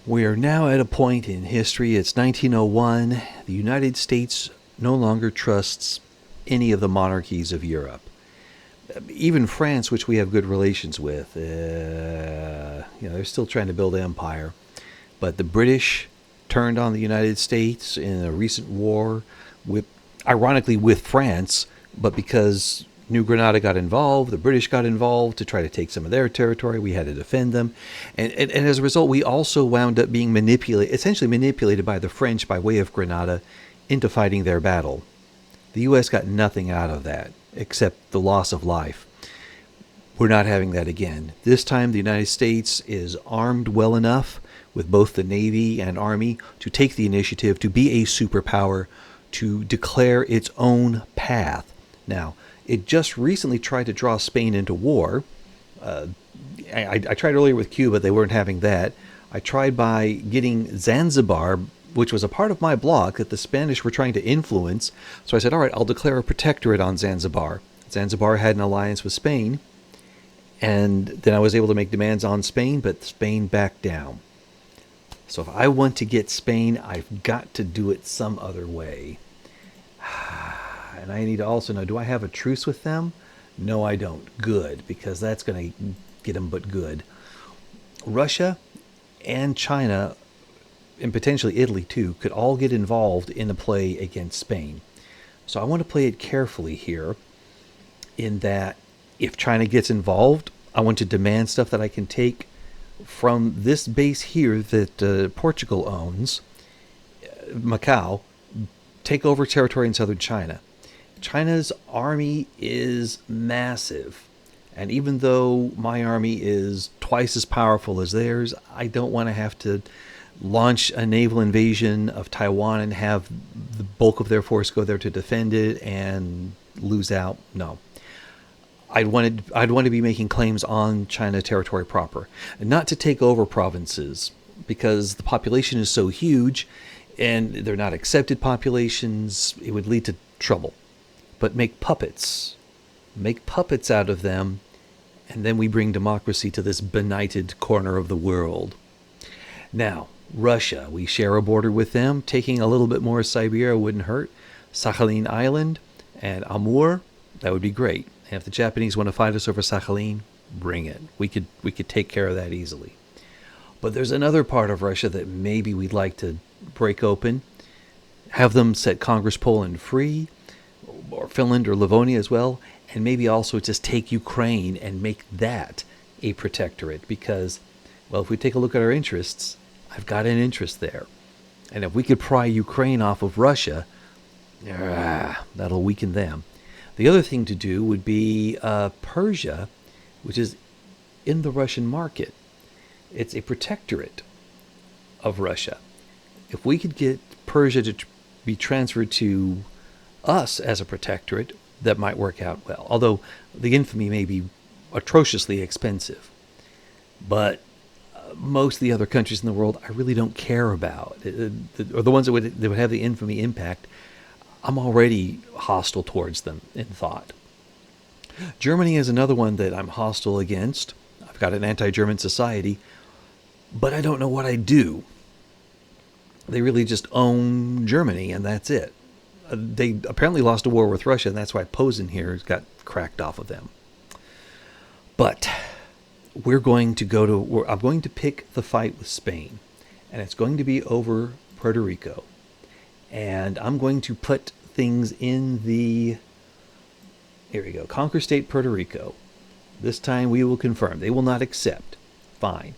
We are now at a point in history. It's 1901. The United States no longer trusts any of the monarchies of Europe. Even France, which we have good relations with, they're still trying to build an empire. But the British turned on the United States in a recent war, ironically with France, but because New Granada got involved, the British got involved to try to take some of their territory. We had to defend them. And as a result, we also wound up being essentially manipulated by the French by way of Granada into fighting their battle. The U.S. got nothing out of that except the loss of life. We're not having that again. This time, the United States is armed well enough with both the Navy and Army to take the initiative to be a superpower, to declare its own path. Now, it just recently tried to draw Spain into war. I tried earlier with Cuba. They weren't having that. I tried by getting Zanzibar, which was a part of my bloc that the Spanish were trying to influence. So I said, all right, I'll declare a protectorate on Zanzibar. Zanzibar had an alliance with Spain. And then I was able to make demands on Spain, but Spain backed down. So if I want to get Spain, I've got to do it some other way. And I need to also know, do I have a truce with them? No, I don't. Good, because that's going to get them but good. Russia and China, and potentially Italy too, could all get involved in the play against Spain. So I want to play it carefully here in that if China gets involved, I want to demand stuff that I can take from this base here that Portugal owns, Macau, take over territory in southern China. China's army is massive. And even though my army is twice as powerful as theirs, I don't want to have to launch a naval invasion of Taiwan and have the bulk of their force go there to defend it and lose out. No. I'd want to be making claims on China territory proper, and not to take over provinces, because the population is so huge and they're not accepted populations. It would lead to trouble. But make puppets out of them, and then we bring democracy to this benighted corner of the world. Now, Russia, we share a border with them. Taking a little bit more of Siberia wouldn't hurt. Sakhalin Island and Amur, that would be great. And if the Japanese want to fight us over Sakhalin, bring it. We could take care of that easily. But there's another part of Russia that maybe we'd like to break open, have them set Congress Poland free, or Finland or Livonia as well, and maybe also just take Ukraine and make that a protectorate. Because, well, if we take a look at our interests, I've got an interest there. And if we could pry Ukraine off of Russia, that'll weaken them. The other thing to do would be Persia, which is in the Russian market. It's a protectorate of Russia. If we could get Persia to be transferred to us as a protectorate, that might work out well. Although the infamy may be atrociously expensive. But most of the other countries in the world I really don't care about. Or the ones that would have the infamy impact, I'm already hostile towards them in thought. Germany is another one that I'm hostile against. I've got an anti-German society, but I don't know what I do. They really just own Germany, and that's it. They apparently lost a war with Russia, and that's why Posen here got cracked off of them. But I'm going to pick the fight with Spain, and it's going to be over Puerto Rico. And I'm going to put things in here we go, Conquer State Puerto Rico. This time we will confirm. They will not accept. Fine.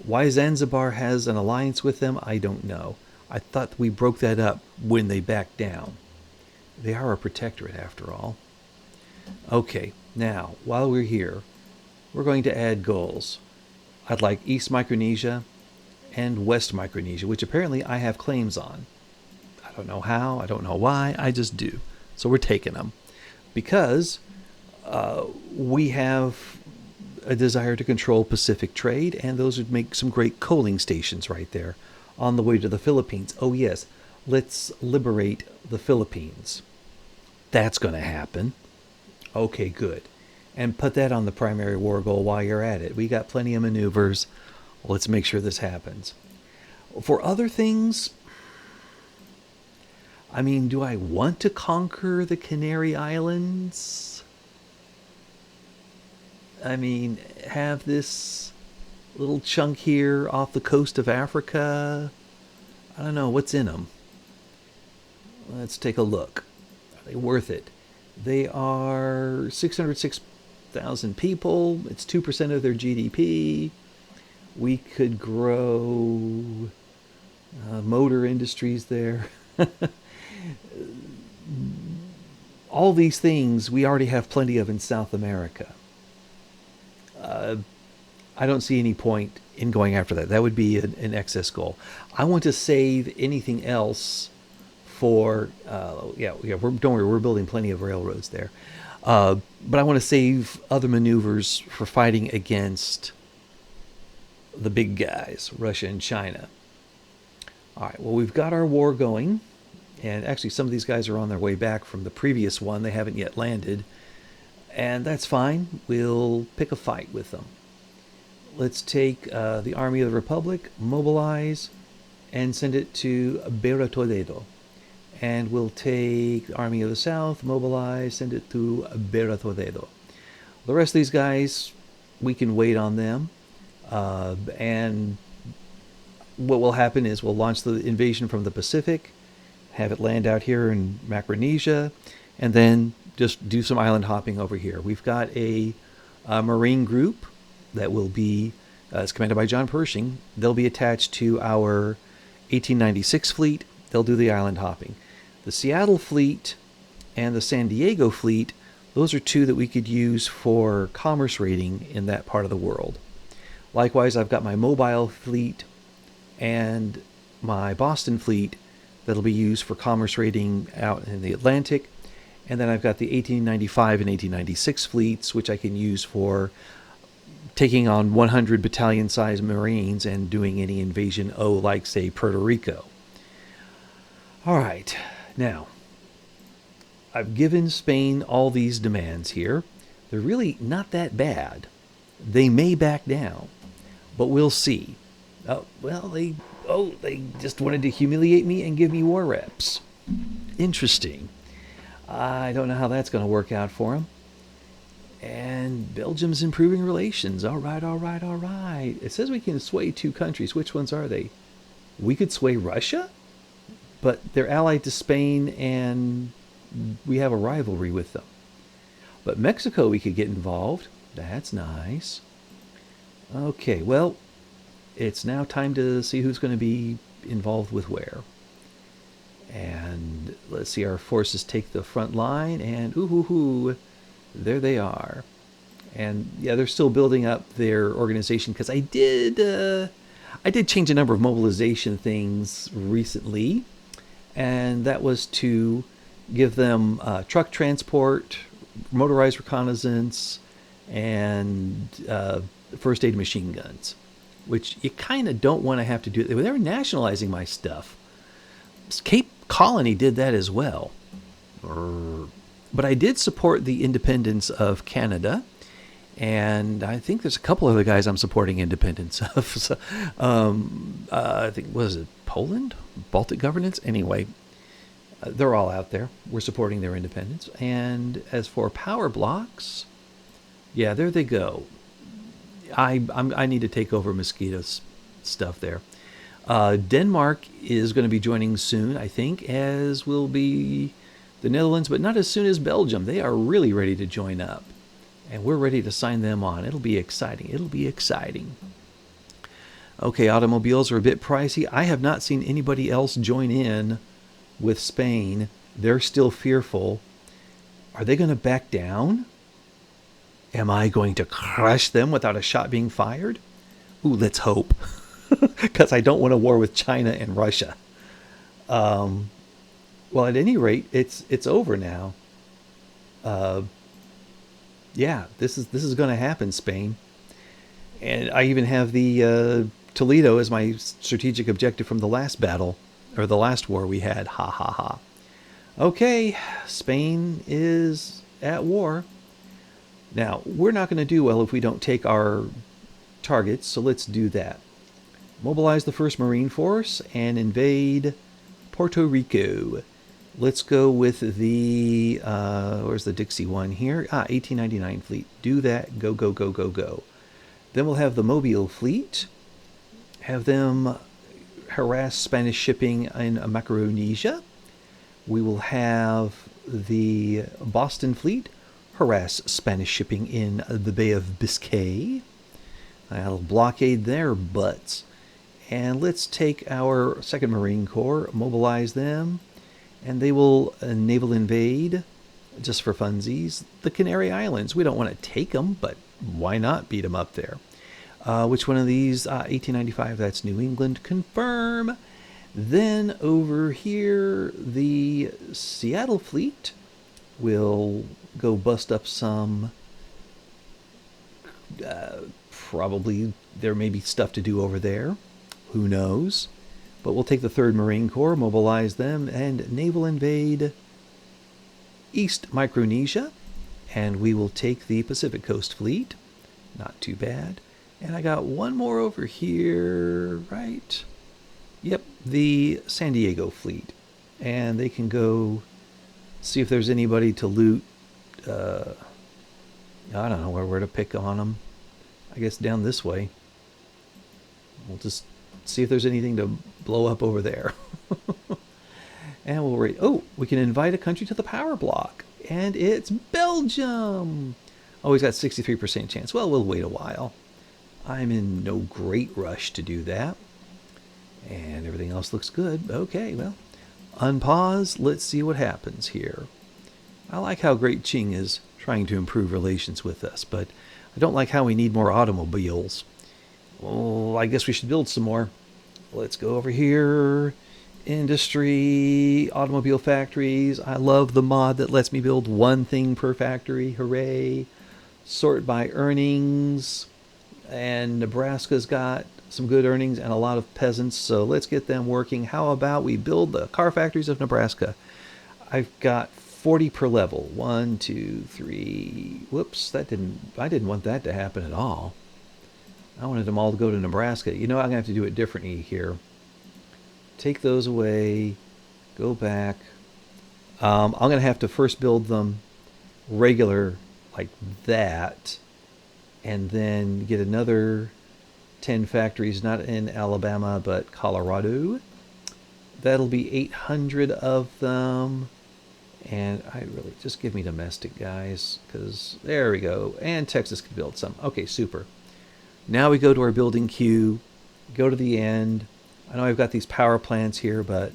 Why Zanzibar has an alliance with them, I don't know. I thought we broke that up when they backed down. They are a protectorate after all. Okay, now, while we're here, we're going to add goals. I'd like East Micronesia and West Micronesia, which apparently I have claims on. I don't know how, I don't know why, I just do. So we're taking them. Because we have a desire to control Pacific trade, and those would make some great coaling stations right there on the way to the Philippines. Oh yes, let's liberate the Philippines. That's going to happen. Okay, good. And put that on the primary war goal while you're at it. We got plenty of maneuvers. Let's make sure this happens. For other things, I mean, do I want to conquer the Canary Islands? I mean, have this little chunk here off the coast of Africa? I don't know what's in them. Let's take a look. Are they worth it? They are 606,000 people. It's 2% of their GDP. We could grow motor industries there. All these things we already have plenty of in South America. I don't see any point in going after that. That would be an excess goal. I want to save anything else for, don't worry, we're building plenty of railroads there. But I want to save other maneuvers for fighting against the big guys, Russia and China. All right, well, we've got our war going. And actually, some of these guys are on their way back from the previous one. They haven't yet landed. And that's fine. We'll pick a fight with them. Let's take the Army of the Republic, mobilize, and send it to Beira Toledo. And we'll take the Army of the South, mobilize, send it to Beira Toledo. The rest of these guys, we can wait on them. And what will happen is we'll launch the invasion from the Pacific, have it land out here in Micronesia, and then just do some island hopping over here. We've got a Marine group that will be, it's commanded by John Pershing. They'll be attached to our 1896 fleet. They'll do the island hopping. The Seattle fleet and the San Diego fleet, those are two that we could use for commerce raiding in that part of the world. Likewise, I've got my Mobile fleet and my Boston fleet that'll be used for commerce raiding out in the Atlantic. And then I've got the 1895 and 1896 fleets, which I can use for taking on 100 battalion-sized Marines and doing any invasion, like, say, Puerto Rico. All right, now, I've given Spain all these demands here. They're really not that bad. They may back down, but we'll see. They just wanted to humiliate me and give me war reps. Interesting. I don't know how that's going to work out for them. And Belgium's improving relations. All right. It says we can sway two countries. Which ones are they? We could sway Russia, but they're allied to Spain and we have a rivalry with them. But Mexico, we could get involved. That's nice. Okay, well, it's now time to see who's going to be involved with where. And let's see, our forces take the front line, and there they are. And yeah, they're still building up their organization, because I did change a number of mobilization things recently, and that was to give them truck transport, motorized reconnaissance, and first aid machine guns, which you kind of don't want to have to do. They were nationalizing my stuff. Cape Colony did that as well. But I did support the independence of Canada, and I think there's a couple other guys I'm supporting independence of. So, I think, was it Poland? Baltic governance? Anyway, they're all out there. We're supporting their independence. And as for power blocks, yeah, there they go. I need to take over Mosquito's stuff there. Denmark is going to be joining soon, I think, as will be the Netherlands, but not as soon as Belgium. They are really ready to join up, and we're ready to sign them on. It'll be exciting. Okay, automobiles are a bit pricey. I have not seen anybody else join in with Spain. They're still fearful. Are they going to back down? Am I going to crush them without a shot being fired? Ooh, let's hope. Because I don't want a war with China and Russia. Well, at any rate, it's over now. Yeah, this is going to happen, Spain. And I even have the Toledo as my strategic objective from the last battle, or the last war we had. Ha. Okay, Spain is at war. Now, we're not going to do well if we don't take our targets, so let's do that. mobilize the 1st Marine Force and invade Puerto Rico. Let's go with the, where's the Dixie one here? 1899 fleet. Do that. Go, go, go, go, go. Then we'll have the Mobile fleet. Have them harass Spanish shipping in Macaronesia. We will have the Boston fleet harass Spanish shipping in the Bay of Biscay. I'll blockade their butts. And let's take our 2nd Marine Corps, mobilize them, and they will naval invade, just for funsies, the Canary Islands. We don't want to take them, but why not beat them up there? Which one of these? 1895, that's New England. Confirm. Then over here, the Seattle fleet will go bust up some... probably there may be stuff to do over there. Who knows? But we'll take the 3rd Marine Corps, mobilize them, and naval invade East Micronesia. And we will take the Pacific Coast Fleet. Not too bad. And I got one more over here, right? Yep, the San Diego Fleet. And they can go see if there's anybody to loot. I don't know where to pick on them. I guess down this way. We'll just see if there's anything to blow up over there. And we'll rate. Oh, we can invite a country to the power block. And it's Belgium. Oh, he's got 63% chance. Well, we'll wait a while. I'm in no great rush to do that. And everything else looks good. Okay, well, unpause. Let's see what happens here. I like how Great Qing is trying to improve relations with us, but I don't like how we need more automobiles. Oh, I guess we should build some more. Let's go over here. Industry, automobile factories. I love the mod that lets me build one thing per factory. Hooray. Sort by earnings. And Nebraska's got some good earnings and a lot of peasants, so let's get them working. How about we build the car factories of Nebraska? I've got 40 per level. 1, 2, 3. Whoops, I didn't want that to happen at all. I wanted them all to go to Nebraska. You know, I'm going to have to do it differently here. Take those away. Go back. I'm going to have to first build them regular like that. And then get another 10 factories, not in Alabama, but Colorado. That'll be 800 of them. And I really, just give me domestic, guys, because there we go. And Texas could build some. Okay, super. Now we go to our building queue, go to the end. I know I've got these power plants here, but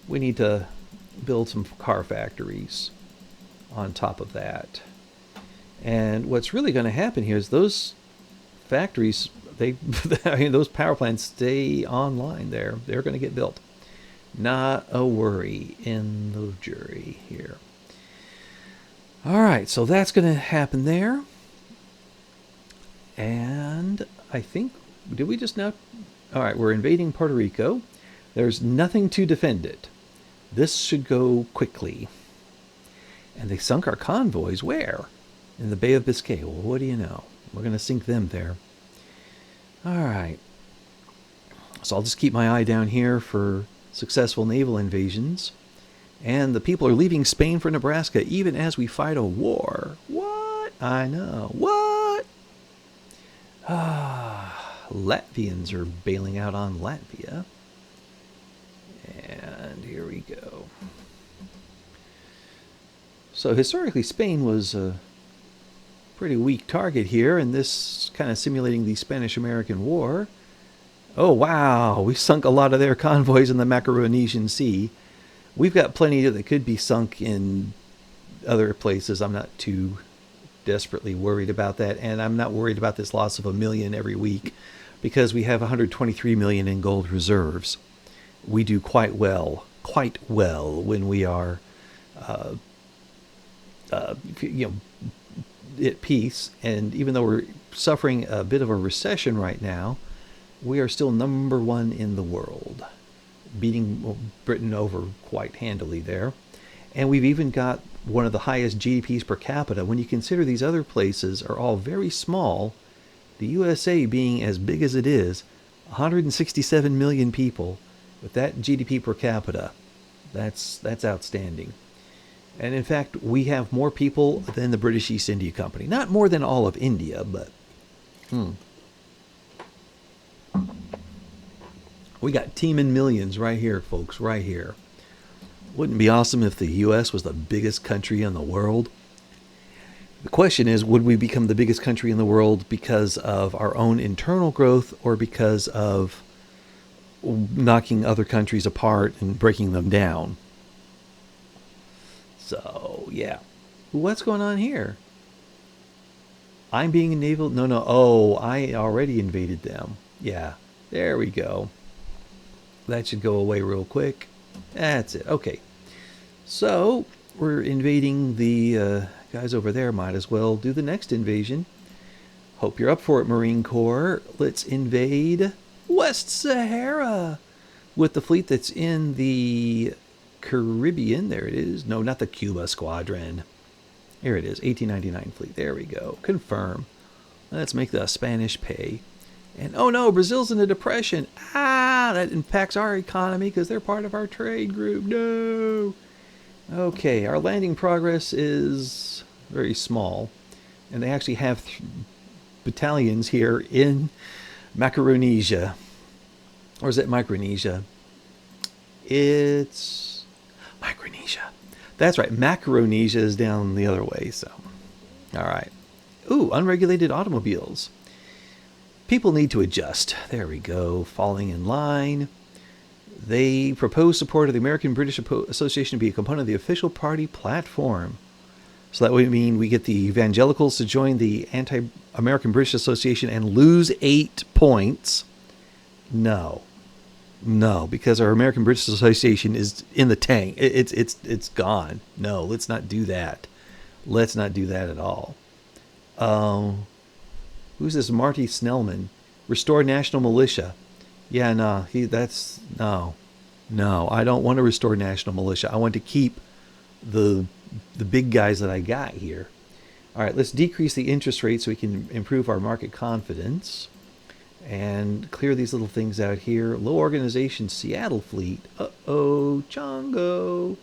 we need to build some car factories on top of that. And what's really going to happen here is those factories, those power plants stay online there. They're going to get built. Not a worry in the jury here. All right, so that's going to happen there. And I think, did we just now? All right, we're invading Puerto Rico. There's nothing to defend it. This should go quickly. And they sunk our convoys where? In the Bay of Biscay. Well, what do you know? We're going to sink them there. All right. So I'll just keep my eye down here for successful naval invasions. And the people are leaving Spain for Nebraska even as we fight a war. What? I know. What? Latvians are bailing out on Latvia. And here we go. So historically, Spain was a pretty weak target here, and this kind of simulating the Spanish-American War. Oh, wow. We sunk a lot of their convoys in the Macaronesian Sea. We've got plenty that could be sunk in other places. I'm not too desperately worried about that, and I'm not worried about this loss of 1 million every week because we have 123 million in gold reserves. We do quite well when we are at peace. And even though we're suffering a bit of a recession right now, we are still number 1 in the world, beating Britain over quite handily there. And we've even got one of the highest GDPs per capita. When you consider these other places are all very small, the USA being as big as it is, 167 million people with that GDP per capita. That's outstanding. And in fact, we have more people than the British East India Company. Not more than all of India, but we got teeming millions right here, folks, right here. Wouldn't it be awesome if the U.S. was the biggest country in the world? The question is, would we become the biggest country in the world because of our own internal growth or because of knocking other countries apart and breaking them down? So, yeah. What's going on here? I'm being enabled? No. Oh, I already invaded them. Yeah, there we go. That should go away real quick. That's it. Okay. So, we're invading the guys over there. Might as well do the next invasion. Hope you're up for it, Marine Corps. Let's invade West Sahara with the fleet that's in the Caribbean. There it is. No, not the Cuba Squadron. Here it is, 1899 fleet. There we go. Confirm. Let's make the Spanish pay. And oh no, Brazil's in a depression. That impacts our economy because they're part of our trade group. No. Okay, our landing progress is very small. And they actually have battalions here in Macaronesia. Or is it Micronesia? It's Micronesia. That's right, Macaronesia is down the other way, so. All right. Ooh, unregulated automobiles. People need to adjust. There we go, falling in line. They propose support of the American-British Association to be a component of the official party platform. So that would mean we get the evangelicals to join the anti-American British Association and lose 8 points. No, because our American British Association is in the tank. It's gone. No, let's not do that. Let's not do that at all. Who's this Marty Snellman? Restore National Militia. Yeah, no, no. I don't want to restore National Militia. I want to keep the big guys that I got here. All right, let's decrease the interest rate so we can improve our market confidence. And clear these little things out here. Low organization Seattle fleet. Uh-oh, Chongo.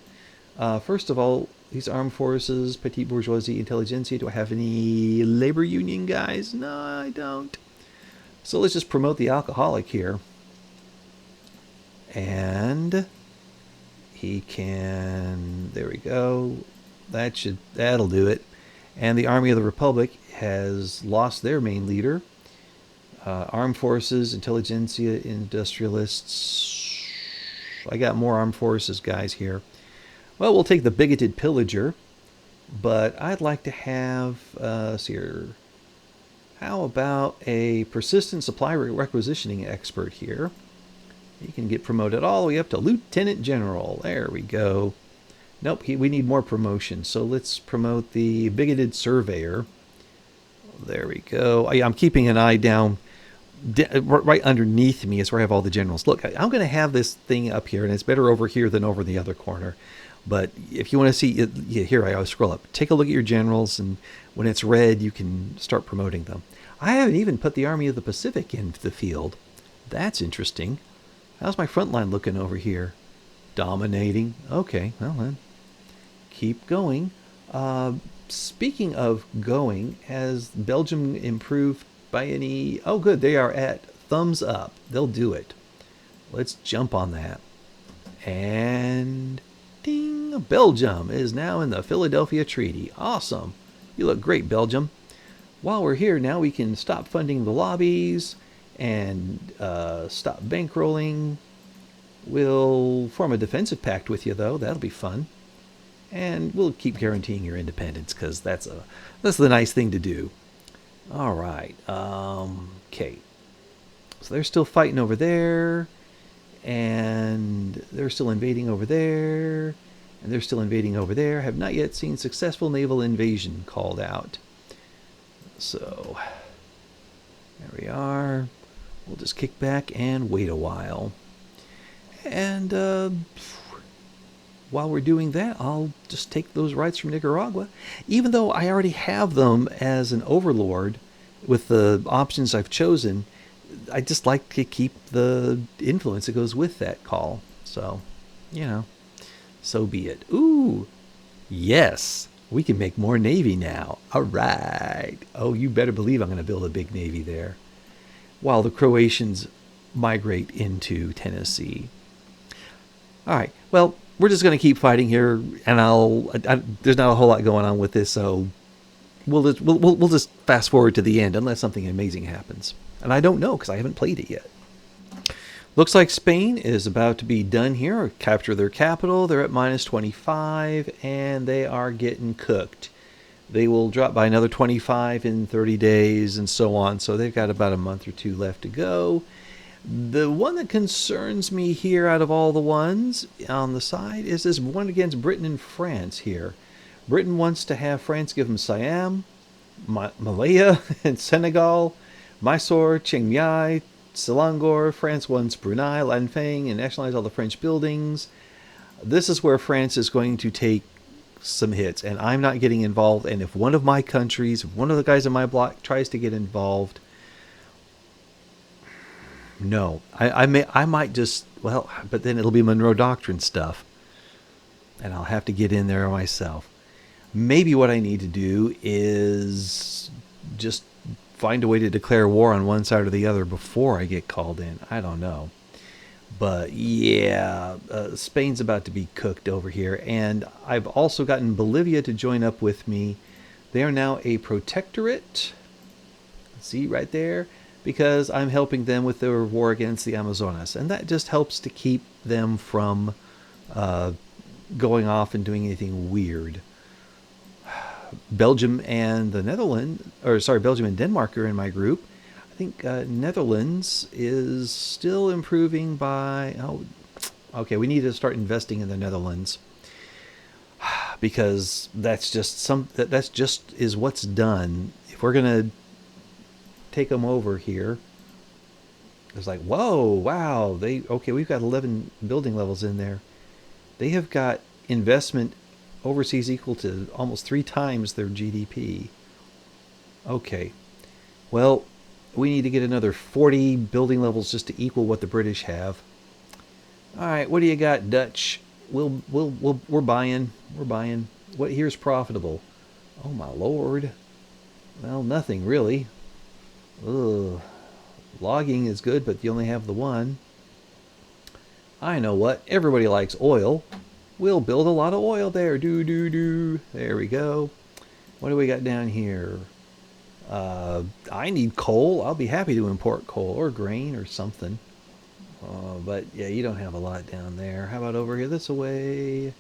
First of all, these armed forces, petite bourgeoisie, intelligentsia. Do I have any labor union guys? No, I don't. So let's just promote the alcoholic here. And he can, there we go. That'll do it. And the Army of the Republic has lost their main leader. Armed forces, intelligentsia, industrialists. I got more armed forces guys here. Well, we'll take the bigoted pillager, but I'd like to have, see here, how about a persistent supply requisitioning expert here? He can get promoted all the way up to Lieutenant General. There we go. Nope, we need more promotion, so let's promote the bigoted surveyor. There we go. I'm keeping an eye down. Right underneath me is where I have all the generals. Look, I'm going to have this thing up here, and it's better over here than over in the other corner. But if you want to see it, here I always scroll up. Take a look at your generals, and when it's red, you can start promoting them. I haven't even put the Army of the Pacific into the field. That's interesting. How's my front line looking over here? Dominating. Okay, well then, keep going. Speaking of going, has Belgium improved by any... Oh, good. They are at thumbs up. They'll do it. Let's jump on that. And ding! Belgium is now in the Philadelphia Treaty. Awesome. You look great, Belgium. While we're here now, we can stop funding the lobbies and stop bankrolling. We'll form a defensive pact with you, though. That'll be fun. And we'll keep guaranteeing your independence because that's the nice thing to do. All right. Okay. So they're still fighting over there, and they're still invading over there, and they're still invading over there. Have not yet seen successful naval invasion called out. So there we are. We'll just kick back and wait a while. And while we're doing that, I'll just take those rights from Nicaragua. Even though I already have them as an overlord with the options I've chosen, I just like to keep the influence that goes with that call. So, you know, so be it. Ooh, yes, we can make more Navy now. All right. Oh, you better believe I'm going to build a big Navy there while the Croatians migrate into Tennessee. All right. Well, we're just going to keep fighting here, and there's not a whole lot going on with this, so we'll just fast forward to the end unless something amazing happens. And I don't know because I haven't played it yet. Looks like Spain is about to be done here, or capture their capital. They're at minus 25, and they are getting cooked. They will drop by another 25 in 30 days and so on. So they've got about a month or two left to go. The one that concerns me here out of all the ones on the side is this one against Britain and France here. Britain wants to have France give them Siam, Malaya, and Senegal, Mysore, Chiang Mai, Selangor. France wants Brunei, Lanfang, and nationalize all the French buildings. This is where France is going to take some hits, and I'm not getting involved. And if one of my countries, if one of the guys in my block tries to get involved, no, I might just, well, but then it'll be Monroe Doctrine stuff, and I'll have to get in there myself. Maybe what I need to do is just find a way to declare war on one side or the other before I get called in. I don't know. But yeah, Spain's about to be cooked over here. And I've also gotten Bolivia to join up with me. They are now a protectorate. See right there? Because I'm helping them with their war against the Amazonas. And that just helps to keep them from going off and doing anything weird. Belgium and the Netherlands, or sorry, Belgium and Denmark are in my group. I think Netherlands is still improving by, oh, okay, we need to start investing in the Netherlands because that's just is what's done. If we're going to take them over here, it's like, whoa, wow, okay, we've got 11 building levels in there. They have got investment overseas equal to almost 3 times their GDP. Okay. Well, we need to get another 40 building levels just to equal what the British have. All right, what do you got, Dutch? We're buying. We're buying. What here's profitable? Oh my lord. Well, nothing really. Ugh. Logging is good, but you only have the one. I know what. Everybody likes oil. We'll build a lot of oil there. There we go. What do we got down here? I need coal. I'll be happy to import coal or grain or something. But yeah, you don't have a lot down there. How about over here this way?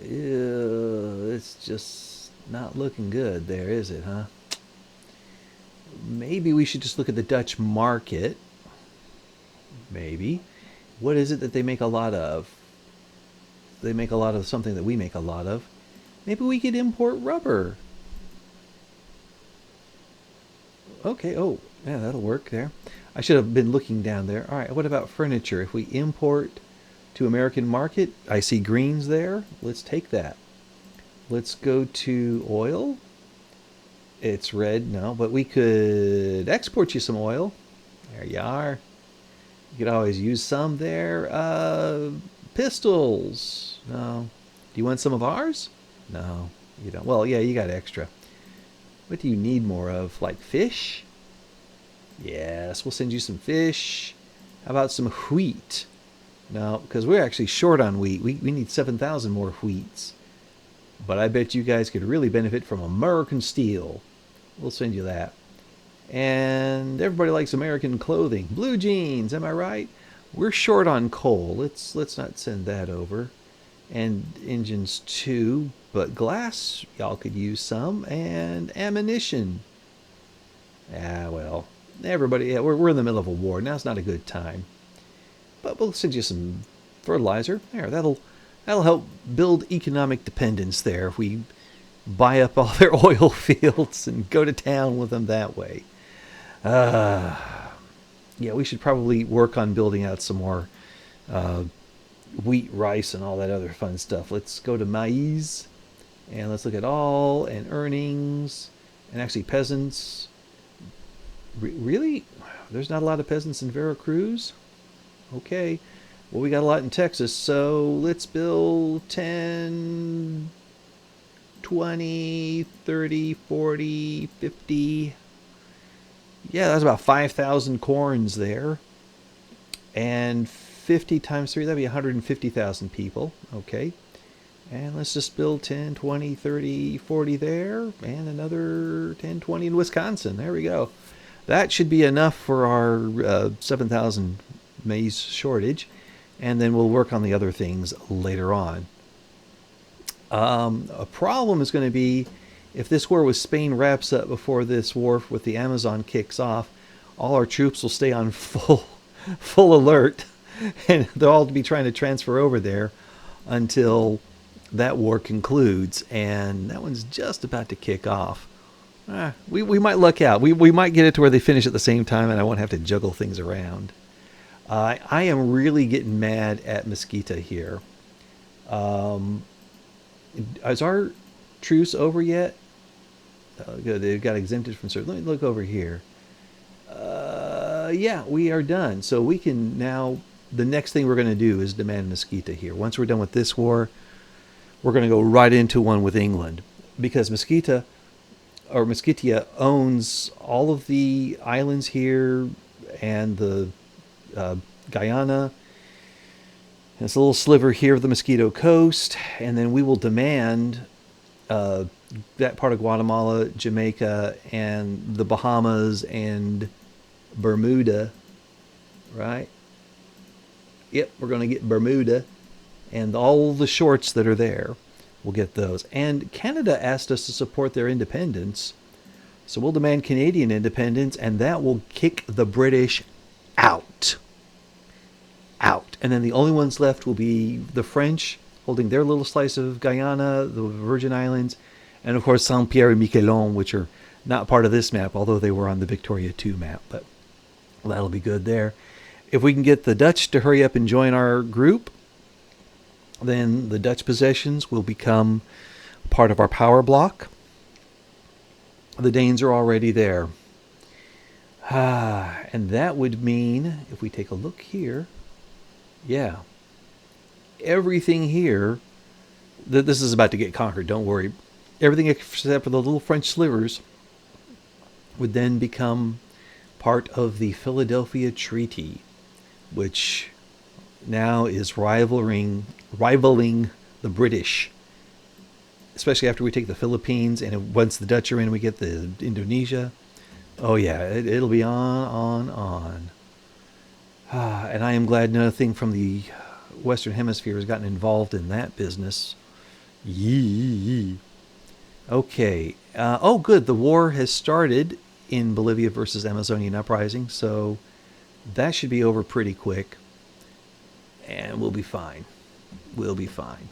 Ew, it's just not looking good there, is it, huh? Maybe we should just look at the Dutch market. Maybe. What is it that they make a lot of? They make a lot of something that we make a lot of. Maybe we could import rubber. Okay, oh, yeah, that'll work there. I should have been looking down there. All right, what about furniture? If we import to American market, I see greens there. Let's take that. Let's go to oil. It's red, no, but we could export you some oil. There you are. You could always use some there. Pistols. No. Do you want some of ours? No, you don't. Well, yeah, you got extra. What do you need more of? Like fish? Yes, we'll send you some fish. How about some wheat? No, because we're actually short on wheat. We need 7,000 more wheats. But I bet you guys could really benefit from American steel. We'll send you that. And everybody likes American clothing. Blue jeans, am I right? We're short on coal. Let's not send that over. And engines too, but glass, y'all could use some, and ammunition. Ah, well, everybody, yeah, we're in the middle of a war. Now's not a good time. But we'll send you some fertilizer. There, that'll help build economic dependence there if we buy up all their oil fields and go to town with them that way. Yeah, we should probably work on building out some more wheat, rice, and all that other fun stuff. Let's go to maize, and let's look at all and earnings, and actually peasants. Really? There's not a lot of peasants in Veracruz. Okay. Well, we got a lot in Texas, so let's build 10, 20, 30, 40, 50. Yeah, that's about 5,000 corns there. And 50 times 3, that'd be 150,000 people. Okay. And let's just build 10, 20, 30, 40 there, and another 10, 20 in Wisconsin. There we go. That should be enough for our 7,000 maize shortage, and then we'll work on the other things later on. A problem is going to be if this war with Spain wraps up before this war with the Amazon kicks off, all our troops will stay on full alert, and they'll all be trying to transfer over there until that war concludes, and that one's just about to kick off. We might luck out. We might get it to where they finish at the same time, and I won't have to juggle things around. I am really getting mad at Mesquita here. Is our truce over yet? They got exempted from certain. Let me look over here. Yeah, we are done. So we can now. The next thing we're going to do is demand Mesquita here. Once we're done with this war, we're going to go right into one with England, because Mesquita owns all of the islands here and the Guyana. It's a little sliver here of the Mosquito Coast, and then we will demand that part of Guatemala, Jamaica, and the Bahamas and Bermuda, right? Yep, we're going to get Bermuda and all the shorts that are there. We'll get those. And Canada asked us to support their independence, so we'll demand Canadian independence, and that will kick the British out. And then the only ones left will be the French holding their little slice of Guyana, the Virgin Islands, and of course Saint-Pierre and Miquelon, which are not part of this map, although they were on the Victoria II map, but that'll be good there. If we can get the Dutch to hurry up and join our group, then the Dutch possessions will become part of our power block. The Danes are already there. And that would mean, if we take a look here, yeah, everything here, this is about to get conquered, don't worry. Everything except for the little French slivers would then become part of the Philadelphia Treaty, which now is rivaling the British, especially after we take the Philippines, and once the Dutch are in, we get the Indonesia. Oh yeah, it'll be on. And I am glad nothing from the Western Hemisphere has gotten involved in that business. Yee. Okay. Oh, good. The war has started in Bolivia versus Amazonian uprising, so that should be over pretty quick, and we'll be fine. We'll be fine.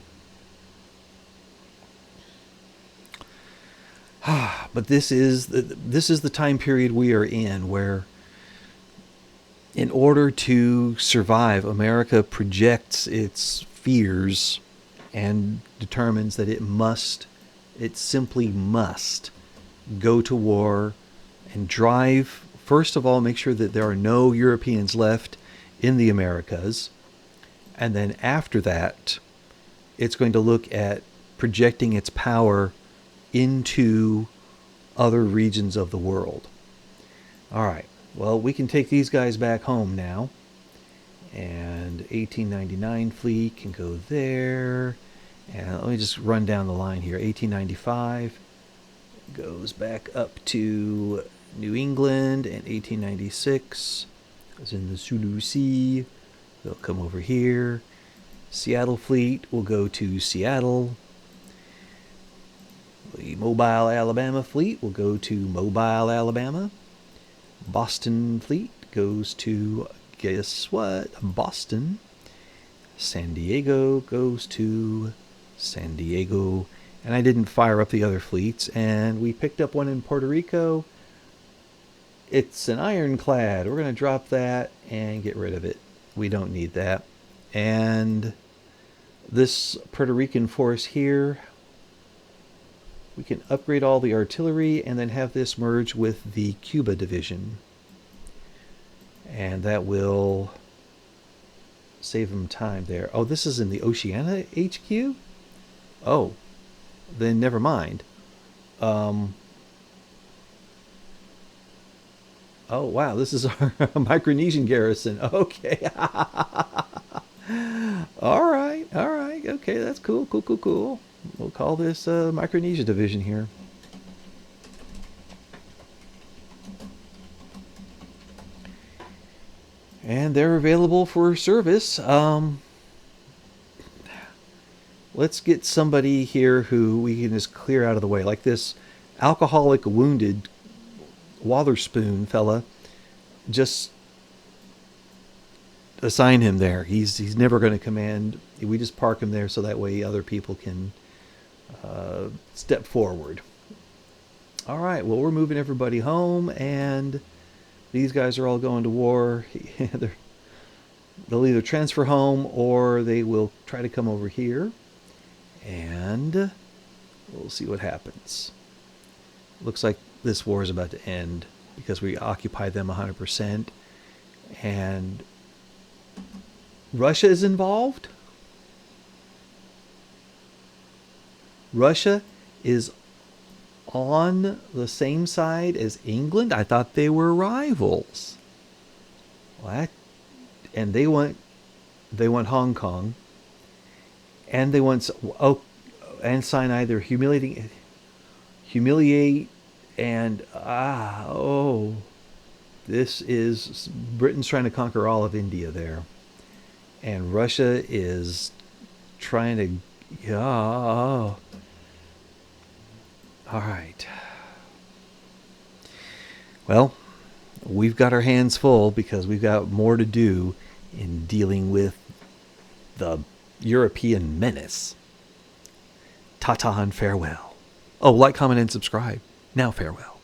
But this is the time period we are in where, in order to survive, America projects its fears and determines that it simply must go to war and drive, first of all, make sure that there are no Europeans left in the Americas. And then after that, it's going to look at projecting its power into other regions of the world. All right. Well, we can take these guys back home now. And 1899 fleet can go there. And let me just run down the line here. 1895 goes back up to New England, and 1896 goes in the Sulu Sea. They'll come over here. Seattle fleet will go to Seattle. The Mobile, Alabama fleet will go to Mobile, Alabama. Boston fleet goes to, guess what? Boston. San Diego goes to San Diego. And I didn't fire up the other fleets. And we picked up one in Puerto Rico. It's an ironclad. We're going to drop that and get rid of it. We don't need that. And this Puerto Rican force here, we can upgrade all the artillery and then have this merge with the Cuba division. And that will save them time there. Oh, this is in the Oceania HQ? Oh, then never mind. Oh, wow, this is our Micronesian garrison. Okay. All right. Okay, that's cool, cool, cool, cool. We'll call this Micronesia Division here. And they're available for service. Let's get somebody here who we can just clear out of the way, like this alcoholic wounded Watherspoon fella. Just assign him there. He's never going to command. We just park him there so that way other people can step forward. All right. Well, we're moving everybody home, and these guys are all going to war. They'll either transfer home or they will try to come over here, and we'll see what happens. Looks like this war is about to end because we occupy them 100%, and Russia is involved. Russia is on the same side as England. I thought they were rivals. And they want Hong Kong, and they want and Sinai. They're humiliate, and this is Britain's trying to conquer all of India there, and Russia is trying to. All right. Well, we've got our hands full because we've got more to do in dealing with the European menace. Ta-ta and farewell. Oh, like, comment, and subscribe. Now farewell.